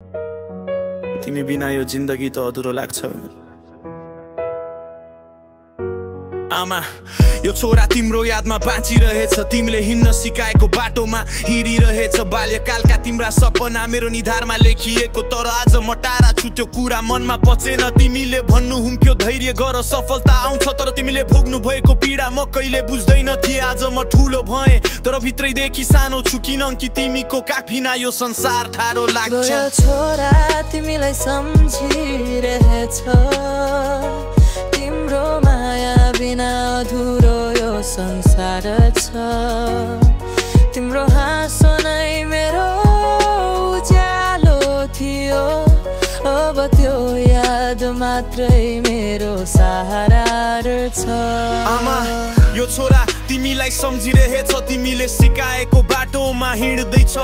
तिमी बिना यो जिन्दगी त अधुरो लाग्छ। आमा यो छोरा तिम्रो यादमा बाँचिरहेछ, तिमीले हिँड्न सिकाएको बाटोमा हिँडिरहेछ। बाल्यकालका तिम्रा सपना मेरो निधारमा लेखिएको, तर आज म टाढा छु त्यो कुरा मनमा पचेन। तिमीले भन्नु हुन्थ्यो धैर्य गर सफलता आउँछ, तर तिमीले भोग्नु भएको पीडा म कहिले बुझ्दैन थिएँ। आज म ठुलो भएँ तर भित्रैदेखि सानो छु, किनकि तिमीको काखबिना यो संसार ठाडो लाग्छ। छोरा तिमीलाई सम्झिरहेछ, तिम्रो माया बिना अधुरो यो संसार छ। तिम्रो हाँसो नै मेरो उज्यालो थियो, अब त्यो याद मात्रै मेरो सहारा छ। आमा यो छोरा तिमीलाई सम्झिरहेछ, तिमीले सिकाएको बाटोमा हिँड्दैछ।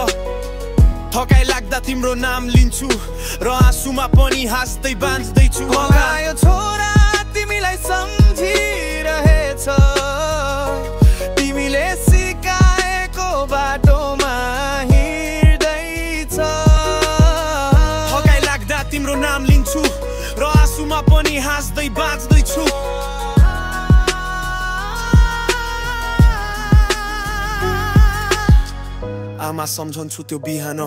थकाइ लाग्दा तिम्रो नाम लिन्छु र आँसुमा पनि हाँस्दै बाँच्दैछु। यो छोरा तिमीलाई सम्झिरहेछ, तिमीले सिकाएको बाटोमा हिँड्दैछ। थकाइ लाग्दा तिम्रो नाम लिन्छु र आँसुमा पनि हाँस्दै बाँच्दैछु। आमा सम्झन्छु त्यो बिहान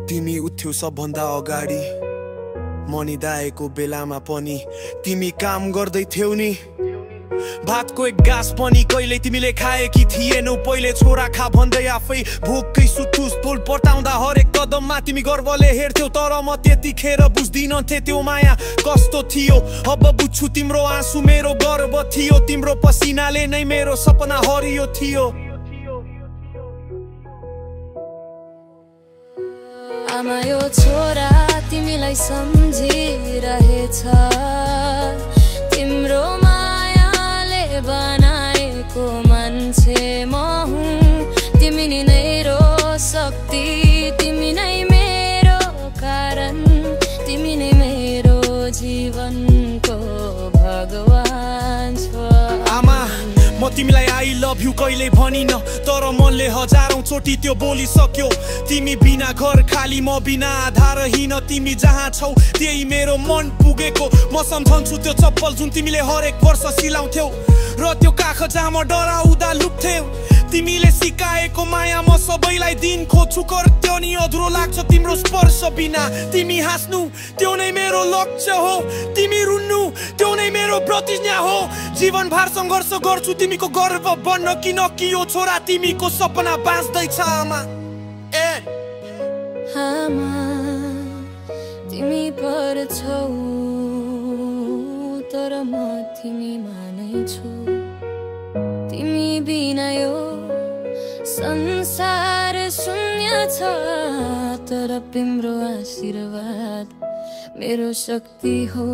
तिमी उठ्यौ सबभन्दा अगाडि, मनिदाएको बेलामा पनि तिमी काम गर्दै थियौ नि। भातको एक गाँस पनि कहिले तिमीले खाएकी थिएनौ, पहिले छोरा खा भन्दै आफै भोकै सुत्थुस। फुल पटाउँदा हरेक कदममा तिमी गर्वले हेर्थ्यौ, तर म त्यतिखेर बुझ्दिनथे त्यो माया कस्तो थियो। अब बुझ्छु तिम्रो आँसु मेरो गर्व थियो, तिम्रो पसिनाले नै मेरो सपना हरियो थियो। आमा यो छोरा तिमीलाई सम्झिरहेछ, तिम्रो मायाले बनाएको मान्छे म हुँ। तिमी नै मेरो शक्ति, तिमी नै मेरो कारण, तिमी नै मेरो जीवनको भगवान छ। आमा म तिमीलाई आई लभ यु कहिले भनिन, तर मनले हजारौं चोटि त्यो बोलिसक्यो। तिमी बिना घर खाली, म बिना आधारहीन, तिमी जहाँ छौ त्यही मेरो मन पुगेको। म सम्झन्छु त्यो चप्पल जुन तिमीले हरेक वर्ष सिलाउँथ्यौ, र त्यो काख जहाँ म डराउँदा लुक्थ्यौ। तिमीले सिकाएको माया म सबैलाई दिन खोज्छु, कर त्यो नि अधुरो लाग्छ तिम्रो स्पर्श बिना। तिमी हाँस्नु त्यो नै मेरो लक्ष्य हो, तिमी रुन्नु त्यो नै मेरो प्रतिज्ञा हो। जीवनभर सङ्घर्ष गर्छु तिमीको गर्व बन्न, किनकि यो छोरा तिमीको सपना बाँच्दैछ। आमा आमा तिमी पर्छौ, तर म तिमीमा नै छु। तिमी बिना यो संसार शून्य छ, तर तिम्रो आशीर्वाद मेरो शक्ति हो।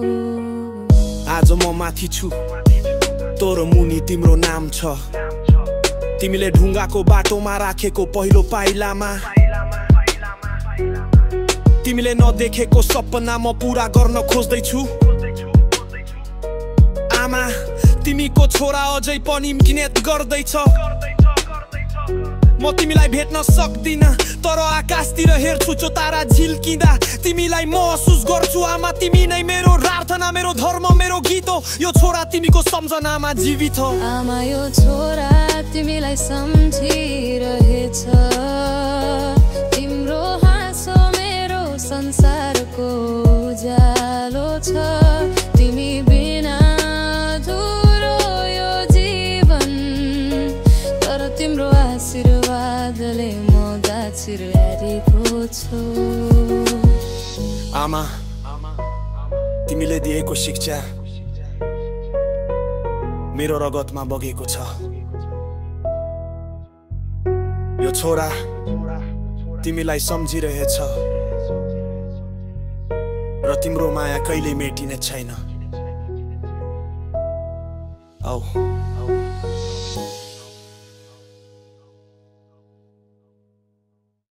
आज म माथि छु तर मुनि तिम्रो नाम छ। तिमीले ढुङ्गाको बाटोमा राखेको पहिलो पाइलामा, तिमीले नदेखेको सपना म पूरा गर्न खोज्दैछु। आमा तिमीको छोरा अझै पनि मिहिनेत गर्दैछ। म तिमीलाई भेट्न सक्दिन, तर आकाशतिर हेर्छु जो तारा झिल्किँदा तिमीलाई महसुस गर्छु। आमा तिमी नै मेरो प्रार्थना, मेरो धर्म, मेरो गीत हो। यो छोरा तिमीको सम्झनामा जीवित हो। आमा यो छोरा तिमीलाई सम्झिरहेछ, तिम्रो हाँसो मेरो संसारको उज्यालो छ। तिमी बिना अधुरो यो जीवन, तर तिम्रो आशीर्वादले म बाँचिरहेको छु। आमा तिमीले दिएको शिक्षा मेरो रगतमा बगेको छ। यो छोरा तिमीलाई सम्झिरहेछ र तिम्रो माया कहिले मेटिने छैन। औ